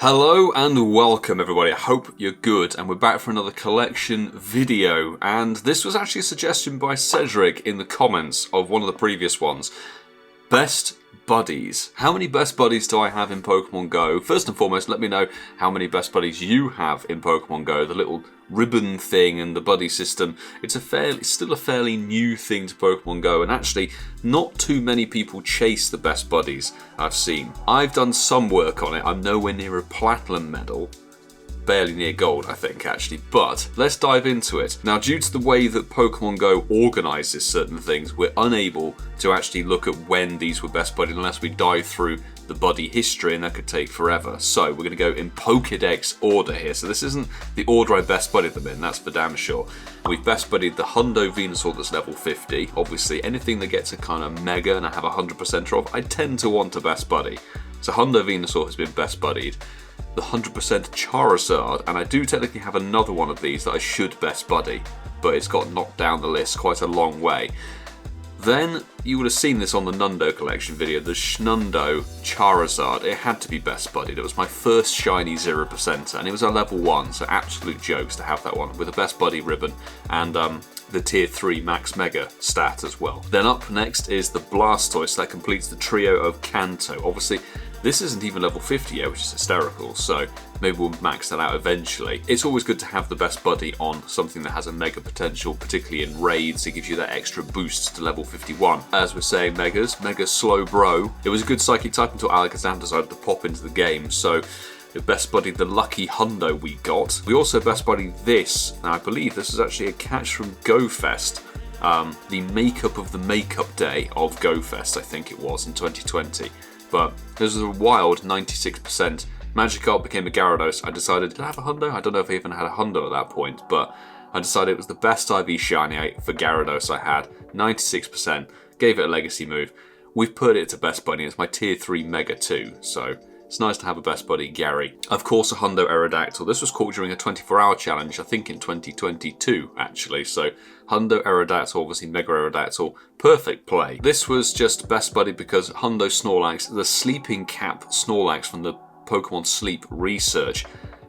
Hello and welcome everybody, I hope you're good, and we're back for another collection video, and this was actually a suggestion by Cedric in the comments of one of the previous ones. Best buddies. How many best buddies do I have in Pokemon Go? First and foremost, let me know how many best buddies you have in Pokemon Go. The little ribbon thing and the buddy system, it's still a fairly new thing to Pokemon Go, and actually not too many people chase the best buddies I've seen. I've done some work on it. I'm nowhere near a platinum medal, barely near gold I think actually, but let's dive into it. Now, due to the way that Pokemon Go organises certain things, we're unable to actually look at when these were best buddied unless we dive through the buddy history, and that could take forever. So we're going to go in Pokédex order here. So this isn't the order I best buddied them in, that's for damn sure. We've best buddied the Hundo Venusaur that's level 50. Obviously anything that gets a kind of mega and I have 100% of, I tend to want to best buddy. So Hundo Venusaur has been best buddied. The 100% Charizard, and I do technically have another one of these that I should best buddy, but it's got knocked down the list quite a long way. Then you would have seen this on the Nundo collection video, the Shundo Charizard. It had to be best buddied. It was my first shiny 0%, and it was a level 1, so absolute jokes to have that one with a best buddy ribbon and the tier 3 max mega stat as well. Then up next is the Blastoise that completes the trio of Kanto. Obviously this isn't even level 50 yet, which is hysterical, so maybe we'll max that out eventually. It's always good to have the best buddy on something that has a mega potential, particularly in raids. It gives you that extra boost to level 51. As we're saying, Mega Slow Bro. It was a good psychic type until Alakazam decided to pop into the game, so we best buddied the lucky Hundo we got. We also best buddied this, and I believe this is actually a catch from GoFest. The makeup of the makeup day of GoFest, I think it was, in 2020. But this was a wild 96%. Magikarp became a Gyarados. I decided, did I have a Hundo? I don't know if I even had a Hundo at that point, but I decided it was the best IV Shiny for Gyarados I had. 96%. Gave it a legacy move. We've put it to best buddy. It's my tier 3 Mega 2, so it's nice to have a best buddy, Gary. Of course, a Hundo Aerodactyl. This was caught during a 24-hour challenge, I think in 2022, actually. So, Hundo Aerodactyl, obviously Mega Aerodactyl, perfect play. This was just best buddy because Hundo Snorlax, the Sleeping Cap Snorlax from the Pokemon Sleep research.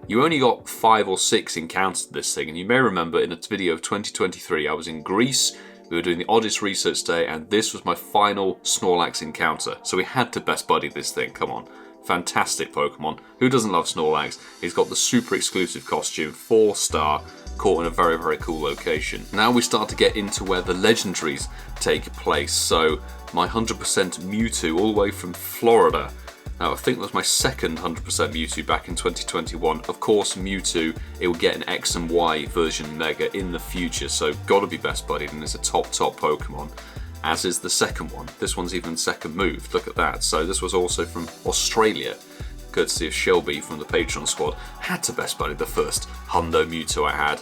You only got 5 or 6 encounters of this thing, and you may remember in a video of 2023, I was in Greece. We were doing the Oddest Research Day, and this was my final Snorlax encounter. So we had to best buddy this thing, come on. Fantastic Pokemon. Who doesn't love Snorlax? He's got the super exclusive costume, 4-star, caught in a very, very cool location. Now we start to get into where the legendaries take place. So my 100% Mewtwo all the way from Florida. Now I think that was my second 100% Mewtwo back in 2021. Of course Mewtwo, it will get an X and Y version Mega in the future, so gotta be best buddied, and it's a top Pokemon. As is the second one. This one's even second moved, look at that. So this was also from Australia, courtesy of Shelby from the Patreon squad. Had to best buddy the first Hundo Mewtwo I had.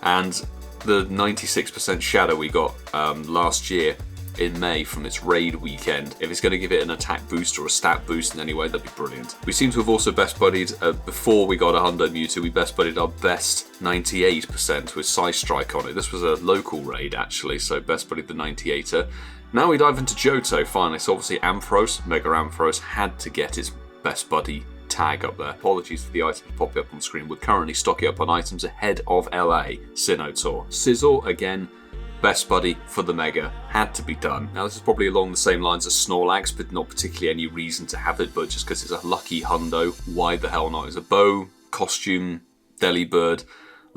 And the 96% Shadow we got last year in May from its raid weekend. If it's going to give it an attack boost or a stat boost in any way, that'd be brilliant. We seem to have also best buddied, before we got a Hundo Mewtwo, we best buddied our best 98% with Psystrike on it. This was a local raid actually, so best buddied the 98er. Now we dive into Johto finally. So obviously Ampharos, Mega Ampharos, had to get its best buddy tag up there. Apologies for the items popping up on screen. We're currently stocking up on items ahead of LA Sinnoh Tour. Sizzle again, best buddy for the Mega, had to be done. Now this is probably along the same lines as Snorlax, but not particularly any reason to have it, but just because it's a lucky Hundo, why the hell not? It's a bow, costume, Delibird,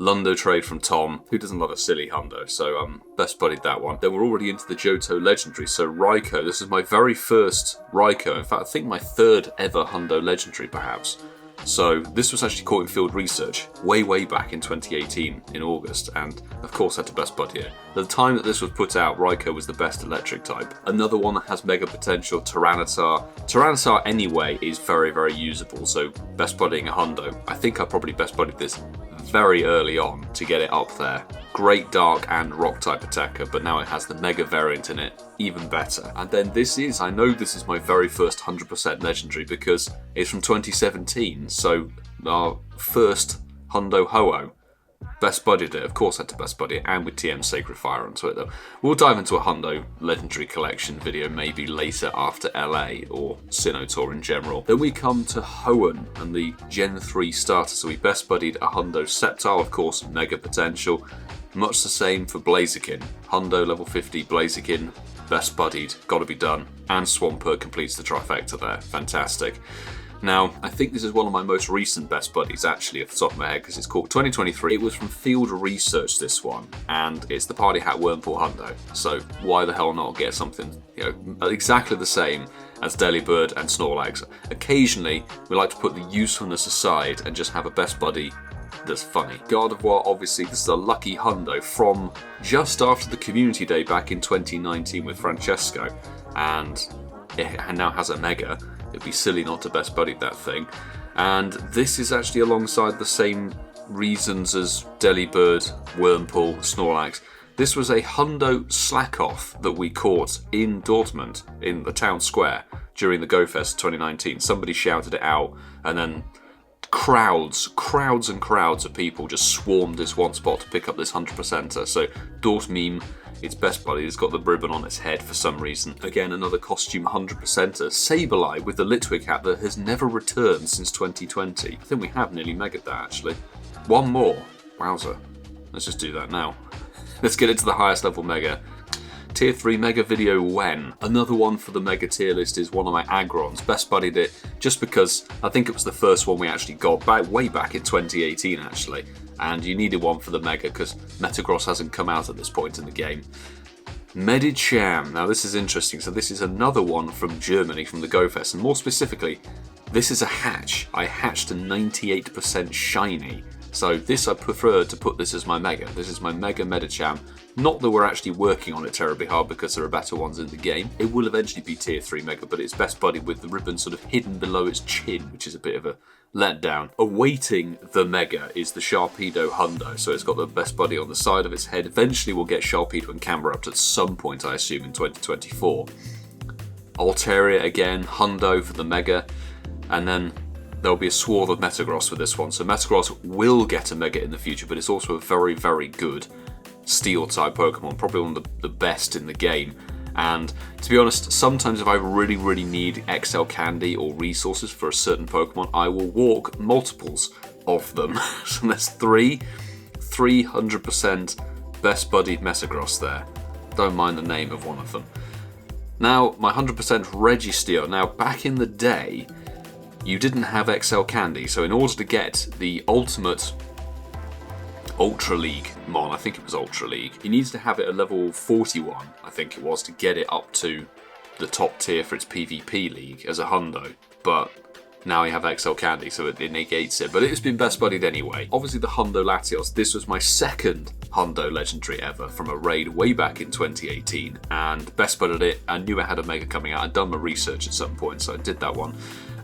Lundo trade from Tom. Who doesn't love a silly Hundo? So best buddied that one. Then we're already into the Johto Legendary, so Raikou. This is my very first Raikou. In fact, I think my third ever Hundo Legendary perhaps. So this was actually caught in field research way back in 2018 in August, and of course had to best buddy it. At the time that this was put out, Raikou was the best electric type. Another one that has mega potential, Tyranitar. Tyranitar anyway is very usable, so best buddying a Hundo. I think I probably best buddied this very early on to get it up there. Great dark and rock type attacker, but now it has the mega variant in it, even better. And then I know this is my very first 100% legendary because it's from 2017, so our first Hundo Ho-Oh. best buddied it. Of course I had to best buddy it, and with TM Sacred Fire onto it though. We'll dive into a Hundo Legendary Collection video maybe later after LA, or Sinnoh Tour in general. Then we come to Hoenn and the Gen 3 starter. So we best buddied a Hundo Sceptile, of course, Mega Potential. Much the same for Blaziken. Hundo level 50 Blaziken, best buddied, gotta be done. And Swampert completes the trifecta there. Fantastic. Now, I think this is one of my most recent best buddies, actually, off the top of my head, because it's called 2023. It was from Field Research, this one, and it's the Party Hat Wormpool Hundo. So why the hell not get something, exactly the same as Delibird and Snorlax? Occasionally, we like to put the usefulness aside and just have a best buddy that's funny. Gardevoir, obviously, this is a lucky Hundo from just after the Community Day back in 2019 with Francesco, and it now has a Mega. It'd be silly not to best buddy that thing. And this is actually alongside the same reasons as Delibird, Wormpool, Snorlax. This was a Hundo Slackoff that we caught in Dortmund, in the town square, during the Go Fest 2019. Somebody shouted it out, and then crowds and crowds of people just swarmed this one spot to pick up this 100%er. So Dort Meme, its best buddy, has got the ribbon on its head for some reason. Again, another costume 100%er. Sableye with the Litwick hat that has never returned since 2020. I think we have nearly megaed that, actually. One more. Wowzer. Let's just do that now. Let's get into the highest level mega. Tier 3 Mega Video Hoenn. Another one for the Mega tier list is one of my Agrons. Best buddied it just because I think it was the first one we actually got way back in 2018, actually. And you needed one for the Mega because Metagross hasn't come out at this point in the game. Medicham. Now this is interesting. So this is another one from Germany, from the Go Fest. And more specifically, this is a hatch. I hatched a 98% shiny. So this, I prefer to put this as my Mega. This is my Mega Medicham. Not that we're actually working on it terribly hard because there are better ones in the game. It will eventually be Tier 3 Mega, but it's best buddied with the ribbon sort of hidden below its chin, which is a bit of a letdown. Awaiting the Mega is the Sharpedo Hundo. So it's got the best buddy on the side of its head. Eventually we'll get Sharpedo and Camerupt at some point, I assume, in 2024. Altaria again, Hundo for the Mega. And then there'll be a swath of Metagross for this one. So Metagross will get a Mega in the future, but it's also a very, very good Steel-type Pokemon, probably one of the best in the game. And to be honest, sometimes if I really, really need XL Candy or resources for a certain Pokemon, I will walk multiples of them. So there's 300% best buddied Metagross there. Don't mind the name of one of them. Now, my 100% Registeel. Now, back in the day, you didn't have XL Candy, so in order to get the ultimate Ultra League Mon, I think it was Ultra League, he needs to have it at level 41, I think it was, to get it up to the top tier for its PvP league as a Hundo. But now you have XL Candy, so it negates it. But it's been best buddied anyway. Obviously the Hundo Latios, this was my second Hundo Legendary ever from a raid way back in 2018. And best buddied it, I knew it had a Mega coming out. I'd done my research at some point, so I did that one.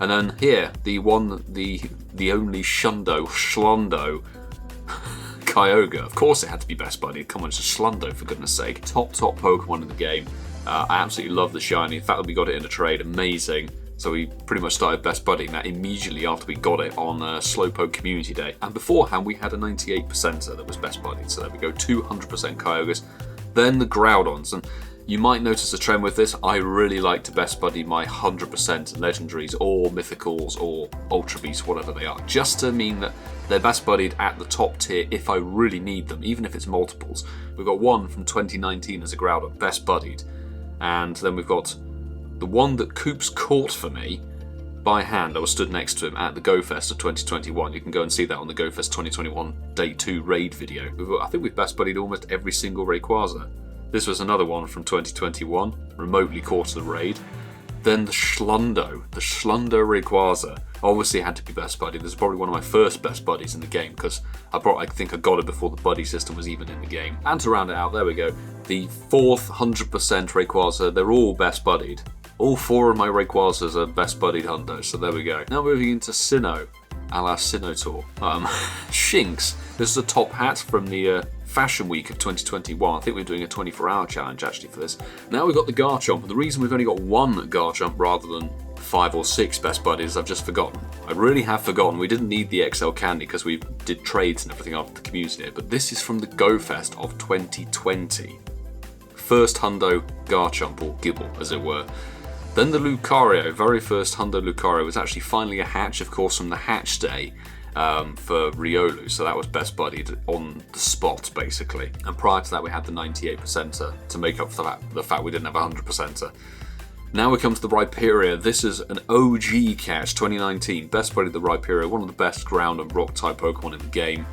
And then here, the only Schlundo, Kyogre. Of course it had to be best buddied. Come on, it's a Schlundo, for goodness sake. Top Pokemon in the game. I absolutely love the shiny. In fact, that we got it in a trade, amazing. So we pretty much started best buddying that immediately after we got it on Slowpoke Community Day. And beforehand, we had a 98%er that was best buddied. So there we go, 200% Kyogres. Then the Groudons. And you might notice a trend with this. I really like to best buddy my 100% legendaries or mythicals or ultra beasts, whatever they are, just to mean that they're best buddied at the top tier if I really need them, even if it's multiples. We've got one from 2019 as a Groudon, best buddied. And then we've got the one that Coops caught for me by hand. I was stood next to him at the Go Fest of 2021. You can go and see that on the Go Fest 2021 Day 2 raid video. I think we've best buddied almost every single Rayquaza. This was another one from 2021, remotely caught in the raid. Then the Schlundo Rayquaza. Obviously had to be best buddy. This is probably one of my first best buddies in the game because I think I got it before the buddy system was even in the game. And to round it out, there we go. The fourth 100% Rayquaza, they're all best buddied. All four of my Rayquazas are best buddied Hundos, so there we go. Now moving into Sinnoh, a la Sinnoh Tour. Shinx. This is a top hat from the Fashion Week of 2021. I think we're doing a 24-hour challenge actually for this. Now we've got the Garchomp, and the reason we've only got one Garchomp rather than 5 or 6 best buddies. I've just forgotten. I really have forgotten. We didn't need the XL candy because we did trades and everything after the community day, but this is from the Go Fest of 2020. First Hundo Garchomp, or Gibble as it were. Then the Lucario, very first Hundo Lucario, was actually finally a hatch, of course, from the hatch day for Riolu, so that was best buddied on the spot, basically. And prior to that, we had the 98%er to make up for the fact we didn't have a 100%er. Now we come to the Rhyperior. This is an OG catch, 2019. Best buddied the Rhyperior, one of the best ground and rock type Pokemon in the game.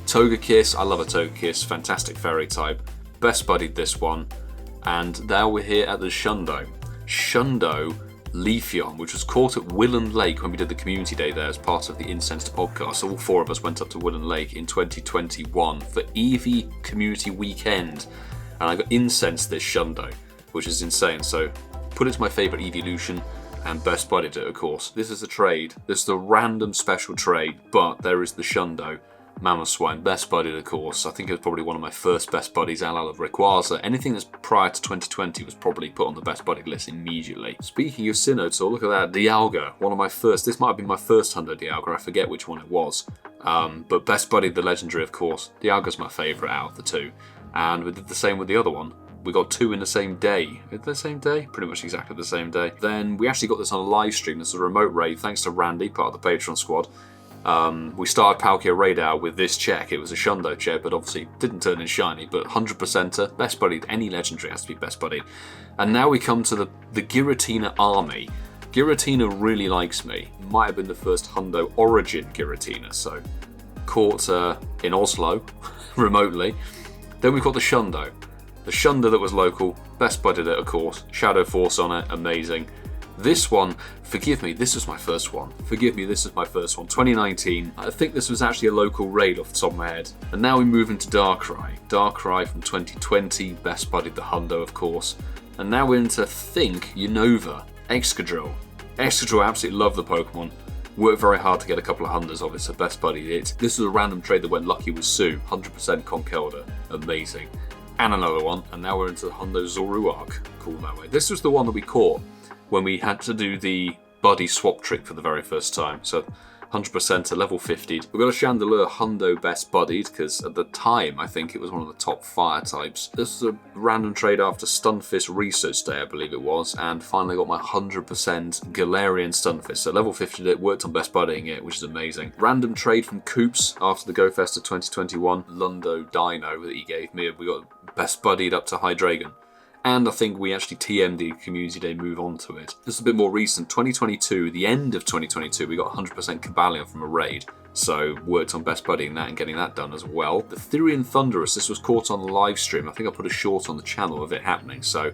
Togekiss, I love a Togekiss, fantastic fairy type. Best buddied this one. And now we're here at the Shundo. Shundo Leafeon, which was caught at Willen Lake when we did the community day there as part of the Incensed podcast. So all 4 of us went up to Willen Lake in 2021 for Eevee Community Weekend. And I got incensed this Shundo, which is insane. So put it to my favourite evolution and best buddied it, of course. This is a trade. This is a random special trade, but there is the Shundo. Mamoswine, best buddied, of course. I think it was probably one of my first best buddies, Alal of Rayquaza. Anything that's prior to 2020 was probably put on the best buddied list immediately. Speaking of Sinnoh, so look at that. Dialga, one of my first. This might have been my first Hundo Dialga. I forget which one it was. But best buddied, the legendary, of course. Dialga's my favourite out of the 2. And we did the same with the other one. We got 2 in the same day. The same day? Pretty much exactly the same day. Then we actually got this on a live stream. This is a remote raid, thanks to Randy, part of the Patreon squad. We started Palkia Raid out with this check. It was a Shundo check, but obviously didn't turn in shiny. But 100%er, best buddied. Any legendary has to be best buddied. And now we come to the Giratina army. Giratina really likes me. Might have been the first Hundo origin Giratina, so caught in Oslo remotely. Then we've got the Shundo. The Shundo that was local, best buddied it, of course. Shadow Force on it, amazing. This one, forgive me, this was my first one. Forgive me, this is my first one. 2019. I think this was actually a local raid off the top of my head. And now we move into Darkrai. Darkrai from 2020, best buddied the Hundo, of course. And now we're into Unova, Excadrill. Excadrill, I absolutely love the Pokemon. Worked very hard to get a couple of Hundos of it, so best buddied it. This was a random trade that went lucky with Sue. 100% Conkeldurr, amazing. And another one, and now we're into the Hundo Zoroark. Cool that way. This was the one that we caught when we had to do the buddy swap trick for the very first time. So 100% to level 50. We've got a Chandelure Hundo best buddied, because at the time I think it was one of the top fire types. This is a random trade after Stunfisk Research Day, I believe it was, and finally got my 100% Galarian Stunfisk. So level 50 it, worked on best buddying it, which is amazing. Random trade from Coops after the Go Fest of 2021. Lundo Dino that he gave me. We got best buddied up to Hydreigon. And I think we actually TM'd the Community Day move on to it. This is a bit more recent. 2022, the end of 2022, we got 100% Cobalion from a raid. So worked on best buddying that and getting that done as well. The Therian Thundurus, this was caught on the live stream. I think I put a short on the channel of it happening. So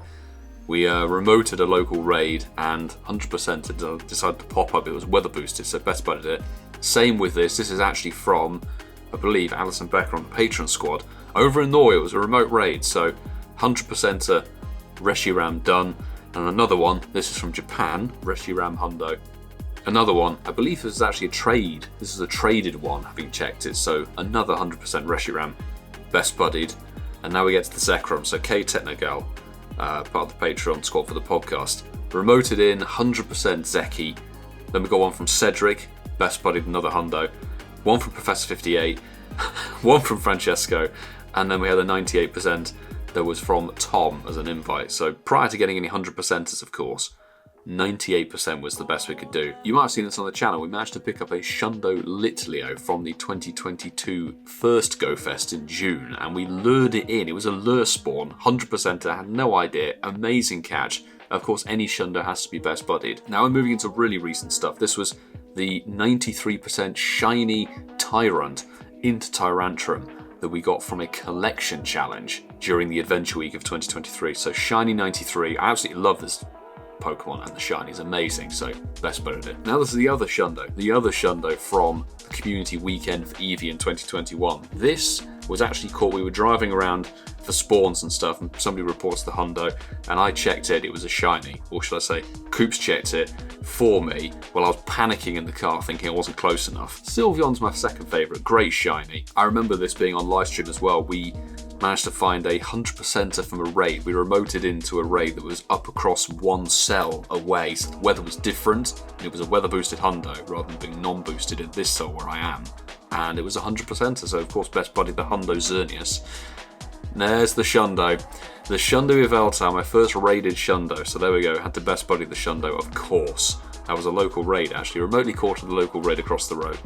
we remoted a local raid and 100% it decided to pop up. It was weather boosted, so best buddied it. Same with this. This is actually from, I believe, Alison Becker on the Patreon squad. Over in Norway, it was a remote raid. So 100% Reshiram done, and another one, this is from Japan, Reshiram Hundo. Another one, I believe this is actually a trade. This is a traded one, having checked it, so another 100% Reshiram, best buddied. And now we get to the Zekrom, so K Technogal, part of the Patreon squad for the podcast. Remoted in, 100% Zeki. Then we got one from Cedric, best buddied, another Hundo. One from Professor 58, one from Francesco, and then we had a 98% that was from Tom as an invite. So prior to getting any 100%ers, of course, 98% was the best we could do. You might have seen this on the channel. We managed to pick up a Shundo Litleo from the 2022 first Go Fest in June, and we lured it in. It was a lure spawn, 100%er, I had no idea. Amazing catch. Of course, any Shundo has to be best buddied. Now we're moving into really recent stuff. This was the 93% shiny Tyrant into Tyrantrum that we got from a collection challenge during the Adventure Week of 2023. So shiny 93, I absolutely love this Pokemon, and the shiny is amazing, so best buddied it. Now this is the other Shundo from the Community Weekend for Eevee in 2021. This was actually caught, we were driving around for spawns and stuff, and somebody reports the Hundo, and I checked it was a shiny, or should I say, Coops checked it for me while I was panicking in the car thinking I wasn't close enough. Sylveon's my second favourite, great shiny. I remember this being on live stream as well. We managed to find a 100%er from a raid. We remoted into a raid that was up across one cell away, so the weather was different. It was a weather boosted Hundo rather than being non-boosted in this cell where I am. And it was a 100%er, so of course best buddy the Hundo Xerneas. There's the Shundo. The Shundo Yveltal, my first raided Shundo. So there we go, had to best buddy the Shundo, of course. That was a local raid actually, remotely caught in the local raid across the road.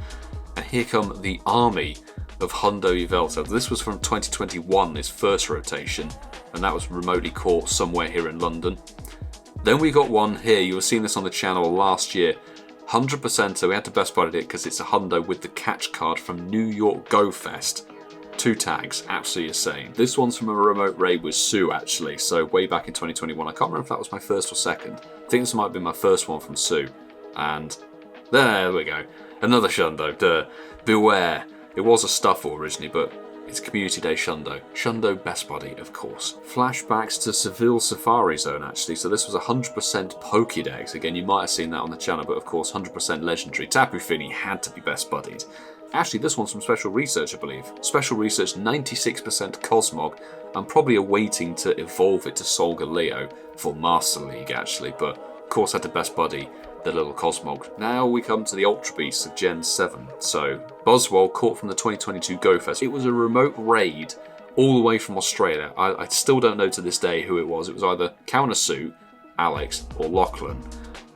And here come the army of Hundo Yveltal. This was from 2021, this first rotation, and that was remotely caught somewhere here in London. Then we got one here, you were seeing this on the channel last year, 100%er, we had to best buddy it because it's a Hundo with the catch card from New York Go Fest. 2 tags, absolutely insane. This one's from a remote raid with Sue actually, so way back in 2021. I can't remember if that was my first or second. I think this might have been my first one from Sue. And there we go. Another Shundo, duh. Beware. It was a Stuffle originally, but it's Community Day Shundo. Shundo best buddy, of course. Flashbacks to Seville Safari Zone actually, so this was 100% Pokédex. Again, you might have seen that on the channel, but of course 100% Legendary. Tapu Fini had to be best buddied. Actually, this one's from Special Research, I believe. Special Research, 96% Cosmog. I'm probably awaiting to evolve it to Solgaleo for Master League, actually, but of course I had to best buddy the little Cosmog. Now we come to the Ultra Beasts of Gen 7. So, Buzzwole caught from the 2022 Go Fest. It was a remote raid all the way from Australia. I still don't know to this day who it was. It was either Kaonasu, Alex, or Lachlan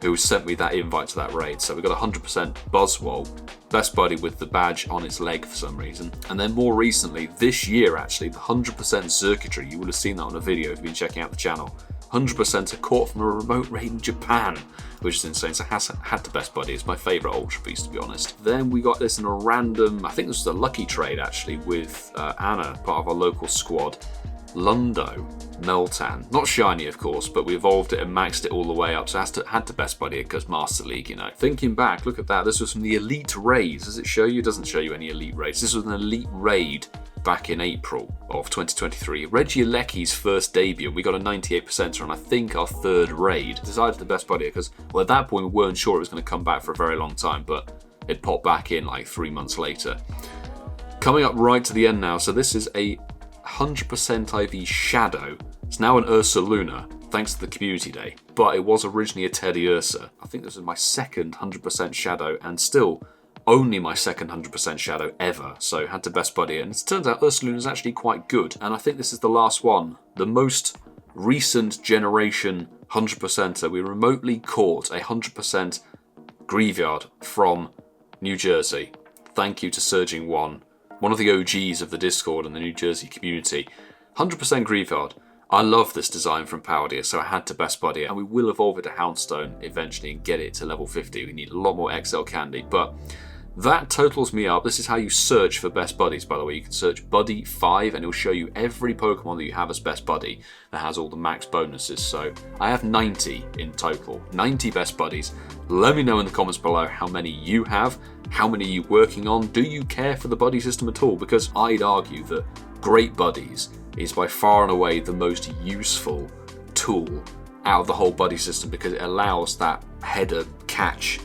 who sent me that invite to that raid. So we got 100% Buzzwole, best buddy with the badge on its leg for some reason. And then more recently, this year actually, the 100% Circuitry, you would have seen that on a video if you've been checking out the channel. 100% are caught from a remote raid in Japan, which is insane. So had to best buddy. It's my favourite Ultra Beast, to be honest. Then we got this in a random, I think this was a lucky trade actually, with Anna, part of our local squad. Lundo, Meltan, not shiny of course, but we evolved it and maxed it all the way up, so had to best buddy it because Master League, you know. Thinking back, look at that, this was from the Elite Raids. Does it show you? It doesn't show you any Elite Raids. This was an Elite Raid back in April of 2023. Regieleki's first debut, and we got a 98% on I think our 3rd raid. Decided to best buddy it because, well, at that point we weren't sure it was going to come back for a very long time, but it popped back in like 3 months later. Coming up right to the end now, so this is a 100% IV Shadow. It's now an Ursa Luna, thanks to the Community Day, but it was originally a Teddy Ursa. I think this is my second 100% Shadow, and still only my second 100% Shadow ever, so had to best buddy it. And it turns out Ursa Luna is actually quite good, and I think this is the last one. The most recent generation 100%er. We remotely caught a 100% Graveyard from New Jersey. Thank you to Surging One, one of the OGs of the Discord and the New Jersey community. 100% Graveyard. I love this design from Powder, so I had to best buddy it, and we will evolve it to Houndstone eventually and get it to level 50. We need a lot more XL candy, but that totals me up. This is how you search for best buddies, by the way. You can search Buddy 5 and it'll show you every Pokemon that you have as best buddy that has all the max bonuses. So I have 90 in total, 90 best buddies. Let me know in the comments below how many you have, how many are you working on, do you care for the buddy system at all? Because I'd argue that Great Buddies is by far and away the most useful tool out of the whole buddy system, because it allows that header catch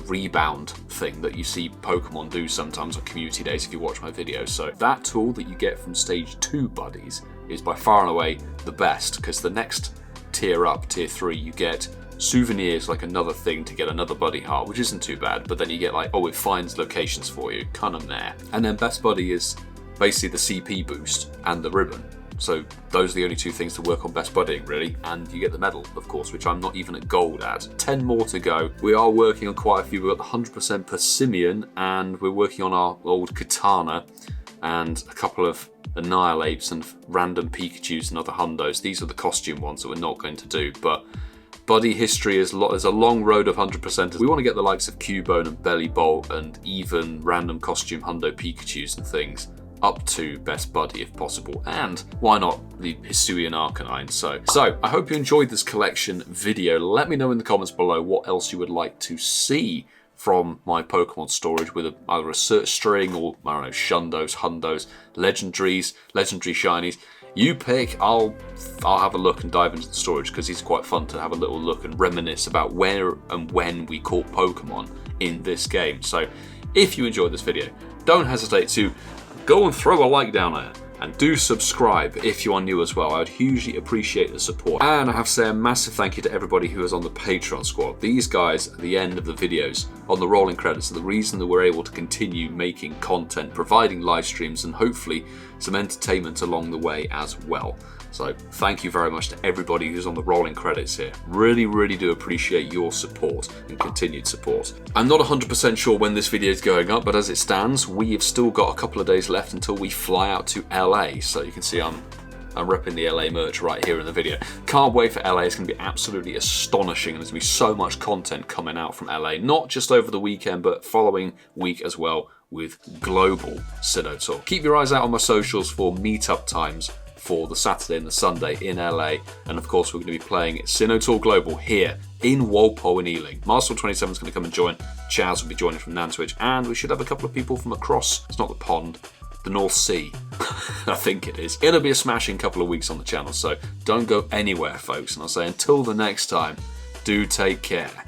rebound thing that you see Pokemon do sometimes on community days if you watch my videos. So that tool that you get from stage 2 buddies is by far and away the best, because the next tier up, tier 3, you get souvenirs, like another thing to get another buddy heart, which isn't too bad, but then you get like, oh, it finds locations for you, kind of there. And then best buddy is basically the CP boost and the ribbon. So those are the only 2 things to work on best buddying, really. And you get the medal, of course, which I'm not even at gold at. 10 more to go. We are working on quite a few. We've got the 100% Persimmon, and we're working on our old Katana, and a couple of Annihilates and random Pikachus and other Hundos. These are the costume ones that we're not going to do, but buddy history is a long road of 100%. We want to get the likes of Cubone and Bellybolt and even random costume Hundo Pikachus and things up to best buddy if possible, and why not the Hisuian Arcanine. So I hope you enjoyed this collection video. Let me know in the comments below what else you would like to see from my Pokemon storage, with either a search string or, I don't know, Shundos, Hundos, Legendaries, Legendary Shinies. You pick. I'll have a look and dive into the storage, because it's quite fun to have a little look and reminisce about where and when we caught Pokemon in this game. So if you enjoyed this video, don't hesitate to go and throw a like down there. And do subscribe if you are new as well. I would hugely appreciate the support. And I have to say a massive thank you to everybody who is on the Patreon squad. These guys at the end of the videos on the rolling credits are the reason that we're able to continue making content, providing live streams, and hopefully some entertainment along the way as well. So thank you very much to everybody who's on the rolling credits here. Really, really do appreciate your support and continued support. I'm not 100% sure when this video is going up, but as it stands, we have still got a couple of days left until we fly out to LA. So you can see I'm repping the LA merch right here in the video. Can't wait for LA. It's going to be absolutely astonishing. And there's going to be so much content coming out from LA, not just over the weekend, but following week as well with global Sinnoh talk. Keep your eyes out on my socials for meetup times for the Saturday and the Sunday in LA. And of course, we're going to be playing Sinnoh Tour Global here in Walpole and Ealing. Marstal27 is going to come and join. Chaz will be joining from Nantwich. And we should have a couple of people from across, it's not the pond, the North Sea. I think it is. It'll be a smashing couple of weeks on the channel. So don't go anywhere, folks. And I'll say until the next time, do take care.